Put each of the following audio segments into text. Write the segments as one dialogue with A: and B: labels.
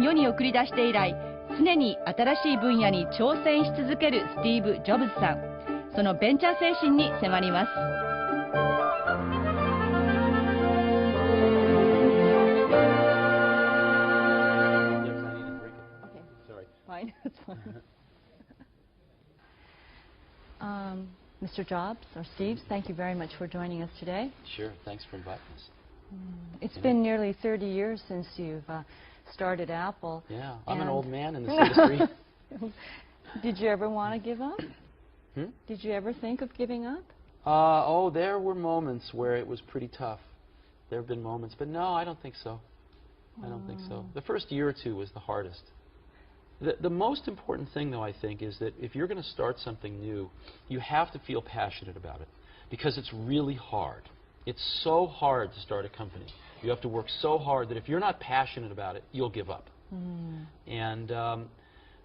A: 世に送り出して以来、常に新しい分野に挑戦し続けるスティーブ・ジョブズさん。そのベンチャー精神に迫ります。Mr. Jobs, or Steve, thank you very much for joining us today.
B: Sure, thanks for inviting us.
A: It's been nearly 30 years since you've started Apple.
B: Yeah, I'm an old man in this industry.
A: Did you ever want to give up?
B: Hmm?
A: Did you ever think of giving up?
B: Oh, there were moments where it was pretty tough. There have been moments, but no, I don't think so. I don't think so. The first year or two was the hardest. The most important thing, though, I think, is that if you're going to start something new, you have to feel passionate about it, because it's really hard. It's so hard to start a company. You have to work so hard that if you're not passionate about it, you'll give up. And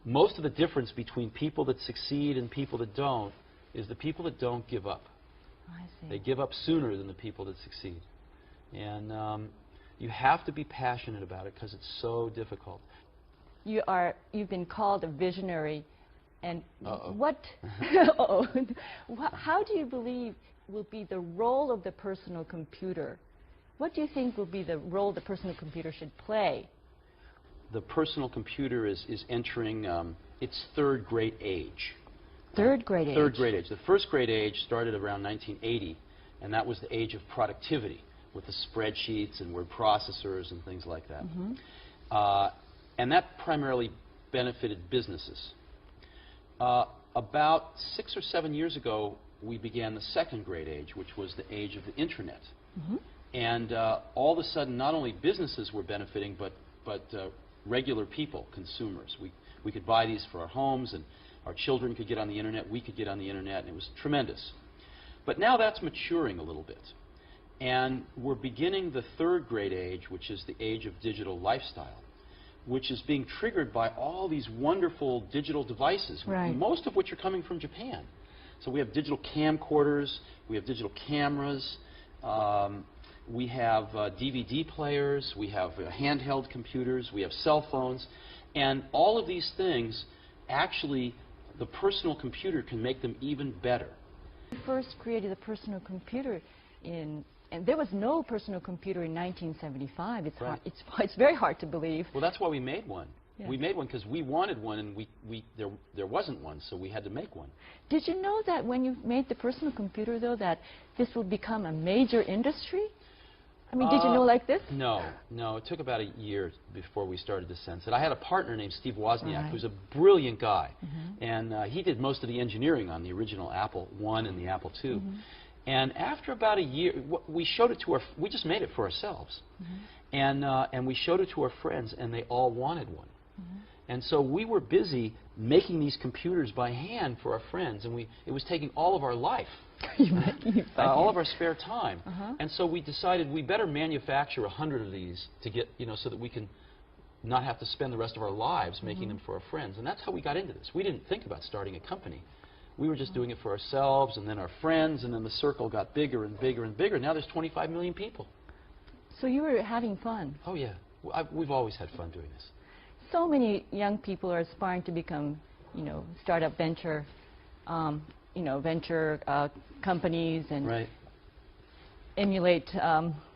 B: most of the difference between people that succeed and people that don't is the people that don't give up.
A: I see.
B: They give up sooner than the people that succeed. And you have to be passionate about it because it's so difficult.
A: You've been called a visionary, and what? How do you believe will be the role of the personal computer? What do you think will be the role the personal computer should play?
B: The personal computer is entering its third great age.
A: Third great age?
B: Third great age. The first great age started around 1980, and that was the age of productivity with the spreadsheets and word processors and things like that. And that primarily benefited businesses. About 6 or 7 years ago, we began the second great age, which was the age of the internet. And all of a sudden, not only businesses were benefiting, but regular people, consumers. We could buy these for our homes, and our children could get on the internet, we could get on the internet, and it was tremendous. But now that's maturing a little bit. And we're beginning the third great age, which is the age of digital lifestyle, which is being triggered by all these wonderful digital devices, most of which are coming from Japan. So we have digital camcorders, we have digital cameras, we have DVD players, we have handheld computers, we have cell phones, and all of these things, actually, the personal computer can make them even better.
A: We first created the personal computer and there was no personal computer in 1975. It's very hard to believe.
B: Well, that's why we made one. Yeah. We made one because we wanted one, and there wasn't one, so we had to make one.
A: Did you know that when you made the personal computer, though, that this would become a major industry? I mean, did you know like this?
B: No. It took about a year before we started to sense it. I had a partner named Steve Wozniak, who's a brilliant guy, and he did most of the engineering on the original Apple I and the Apple II. And after about a year, we showed it to we just made it for ourselves. And we showed it to our friends, and they all wanted one. And so we were busy making these computers by hand for our friends, and it was taking all of our life, all of our spare time. And so we decided we better manufacture 100 of these to get, so that we can not have to spend the rest of our lives making them for our friends. And that's how we got into this. We didn't think about starting a company. We were just doing it for ourselves, and then our friends, and then the circle got bigger and bigger and bigger. Now there's 25 million people.
A: So you were having fun?
B: Oh, yeah. We've always had fun doing this.
A: So many young people are aspiring to become, startup venture, venture companies and emulate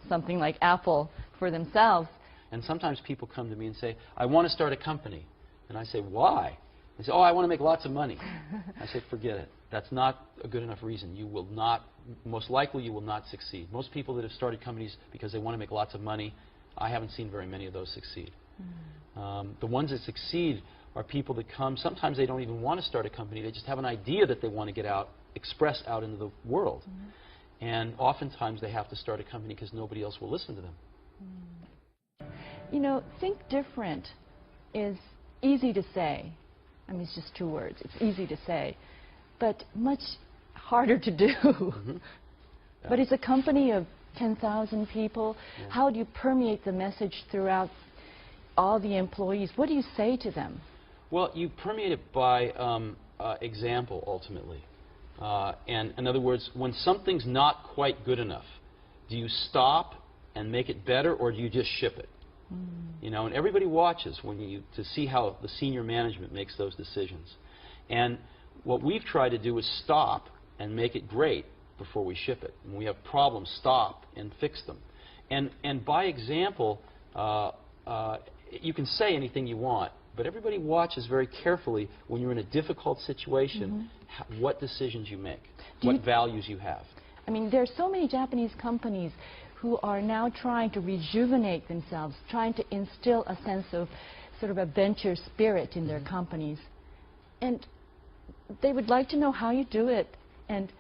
A: something like Apple for themselves.
B: And sometimes people come to me and say, I want to start a company. And I say, why? They say, oh, I want to make lots of money. I say, forget it. That's not a good enough reason. You will not, most likely you will not succeed. Most people that have started companies because they want to make lots of money, I haven't seen very many of those succeed. The ones that succeed are people that come, sometimes they don't even want to start a company, they just have an idea that they want to get out, express out into the world. And oftentimes they have to start a company because nobody else will listen to them.
A: Think different is easy to say. I mean, it's just 2 words. It's easy to say, but much harder to do. But it's a company of 10,000 people. How do you permeate the message throughout all the employees? What do you say to them?
B: Well, you permeate it by example, ultimately. And in other words, when something's not quite good enough, do you stop and make it better, or do you just ship it? You know, and everybody watches to see how the senior management makes those decisions. And what we've tried to do is stop and make it great before we ship it. When we have problems, stop and fix them. And by example, you can say anything you want, but everybody watches very carefully when you're in a difficult situation, what decisions you make, what values you have.
A: I mean, there are so many Japanese companies who are now trying to rejuvenate themselves, trying to instill a sense of sort of adventure spirit in their companies. And they would like to know how you do it. And,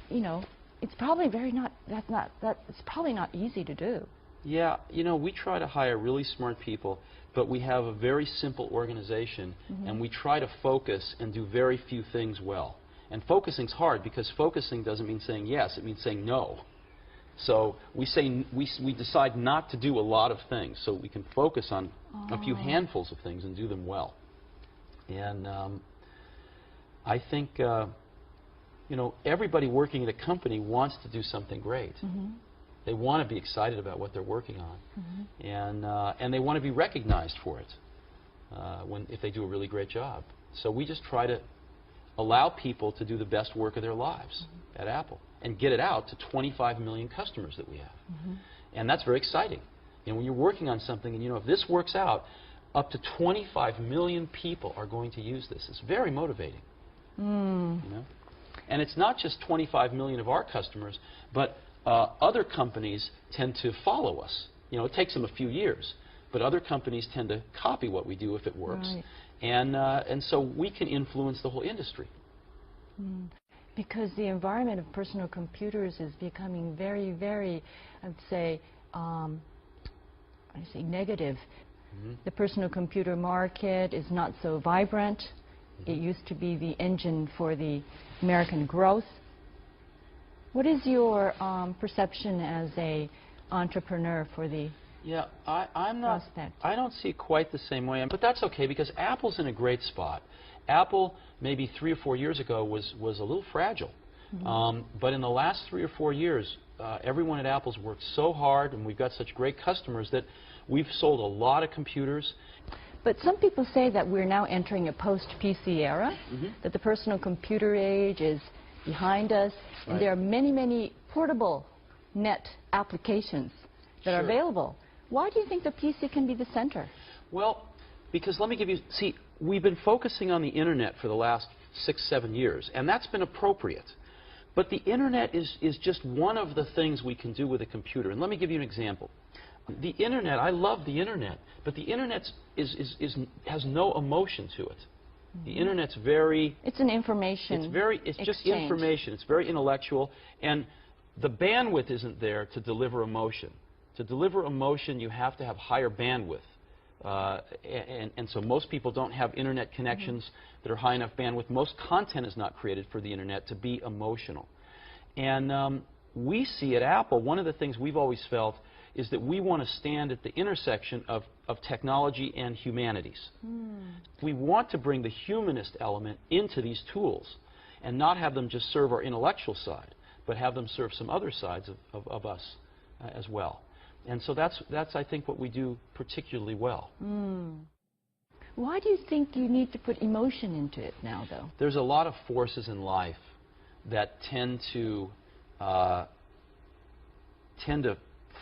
A: you know, it's probably it's probably not easy to do.
B: Yeah, you know, we try to hire really smart people, but we have a very simple organization, and we try to focus and do very few things well. And focusing's hard because focusing doesn't mean saying yes, it means saying no. So we decide not to do a lot of things so we can focus on a few handfuls of things and do them well. And I think, you know, everybody working at a company wants to do something great. They want to be excited about what they're working on. And they want to be recognized for it if they do a really great job. So we just try to allow people to do the best work of their lives at Apple and get it out to 25 million customers that we have. And that's very exciting. And when you're working on something and you know if this works out, up to 25 million people are going to use this. It's very motivating. You know? And it's not just 25 million of our customers, but other companies tend to follow us. You know, it takes them a few years, but other companies tend to copy what we do if it works. And so we can influence the whole industry.
A: Because the environment of personal computers is becoming very, very, I would say, negative. The personal computer market is not so vibrant. It used to be the engine for the American growth. What is your perception as an entrepreneur for the prospect?
B: I don't see it quite the same way, but that's okay because Apple's in a great spot. Apple, maybe 3 or 4 years ago, was a little fragile. But in the last 3 or 4 years, everyone at Apple's worked so hard, and we've got such great customers that we've sold a lot of computers.
A: But some people say that we're now entering a post-PC era, that the personal computer age is behind us, and there are many, many portable net applications that are available. Why do you think the PC can be the center?
B: Well, because let me give you, see, we've been focusing on the Internet for the last 6, 7 years, and that's been appropriate. But the Internet is just one of the things we can do with a computer. And let me give you an example. The Internet, I love the Internet, but the Internet has no emotion to it. The Internet's very...
A: It's an information
B: It's just information. It's very intellectual, and the bandwidth isn't there to deliver emotion. To deliver emotion, you have to have higher bandwidth. And so most people don't have Internet connections that are high enough bandwidth. Most content is not created for the Internet to be emotional. And we see at Apple, one of the things we've always felt is that we want to stand at the intersection of technology and humanities. We want to bring the humanist element into these tools and not have them just serve our intellectual side, but have them serve some other sides of us as well. And so that's I think, what we do particularly well.
A: Why do you think you need to put emotion into it now, though?
B: There's a lot of forces in life that tend to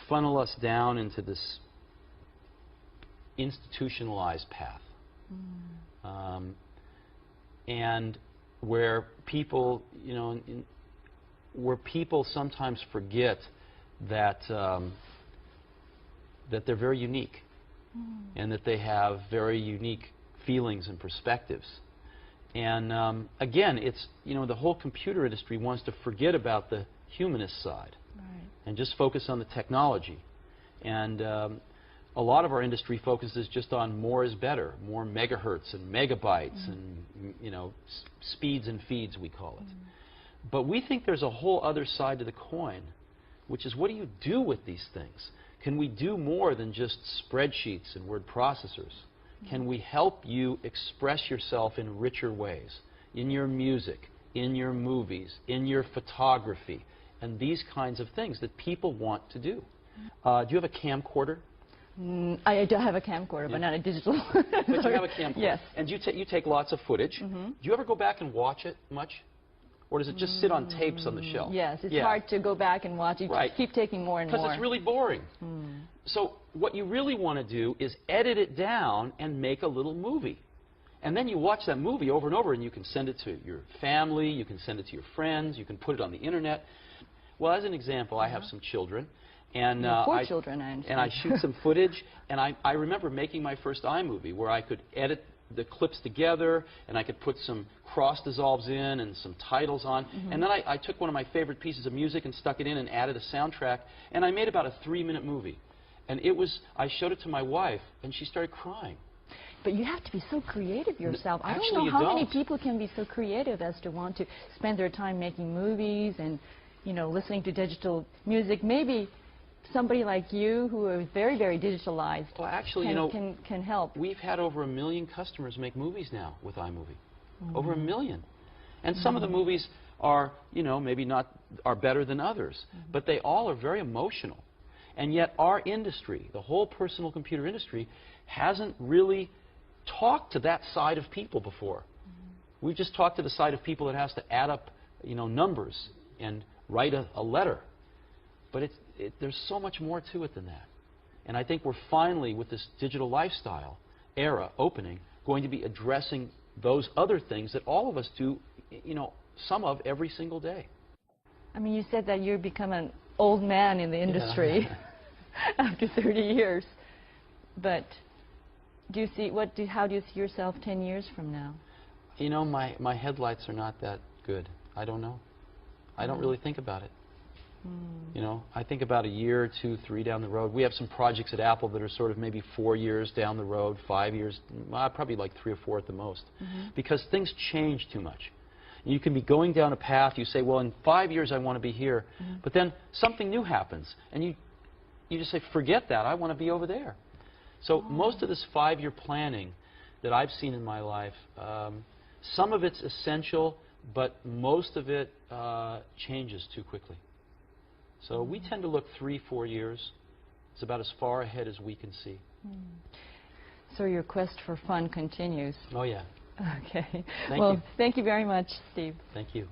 B: funnel us down into this institutionalized path. And where people, you know, where people sometimes forget that that they're very unique and that they have very unique feelings and perspectives. And again, it's, you know, the whole computer industry wants to forget about the humanist side and just focus on the technology. And a lot of our industry focuses just on more is better, more megahertz and megabytes and, you know, speeds and feeds, we call it. But we think there's a whole other side to the coin, which is, what do you do with these things? Can we do more than just spreadsheets and word processors? Can we help you express yourself in richer ways, in your music, in your movies, in your photography, and these kinds of things that people want to do? Do you have a camcorder?
A: I do have a camcorder, but not a digital.
B: But you have a camcorder.
A: Yes.
B: And you take lots of footage. Do you ever go back and watch it much? Or does it just sit on tapes on the shelf?
A: Yes, it's hard to go back and watch. You keep taking more and more.
B: Because it's really boring. So what you really want to do is edit it down and make a little movie. And then you watch that movie over and over, and you can send it to your family, you can send it to your friends, you can put it on the internet. Well, as an example, I have some children. And,
A: four children, I understand.
B: And I shoot some footage, and I remember making my first iMovie where I could edit the clips together, and I could put some cross dissolves in and some titles on. And then I took one of my favorite pieces of music and stuck it in and added a soundtrack, and I made about a 3-minute movie. And I showed it to my wife, and she started crying.
A: But you have to be so creative yourself.
B: Actually,
A: I don't know how many people can be so creative as to want to spend their time making movies and, you know, listening to digital music. Maybe somebody like you who is very, very digitalized can help.
B: We've had over 1 million customers make movies now with iMovie. Over 1 million. And some of the movies are, you know, maybe are better than others. But they all are very emotional. And yet our industry, the whole personal computer industry, hasn't really talked to that side of people before. We've just talked to the side of people that has to add up, you know, numbers and write a letter. But there's so much more to it than that. And I think we're finally, with this digital lifestyle era opening, going to be addressing those other things that all of us do, you know, some of every single day.
A: I mean, you said that you've become an old man in the industry after 30 years. But do you see how do you see yourself 10 years from now?
B: You know, my headlights are not that good. I don't know. I don't really think about it. You know, I think about a year, 2, 3 down the road. We have some projects at Apple that are sort of maybe 4 years down the road, 5 years, probably like 3 or 4 at the most, because things change too much. You can be going down a path, you say, well, in 5 years I want to be here, but then something new happens, and you just say, forget that, I want to be over there. So most of this 5-year planning that I've seen in my life, some of it's essential, but most of it changes too quickly. So we tend to look 3, 4 years. It's about as far ahead as we can see.
A: So your quest for fun continues.
B: Oh, yeah.
A: Okay.
B: Thank you.
A: Thank you very much, Steve.
B: Thank you.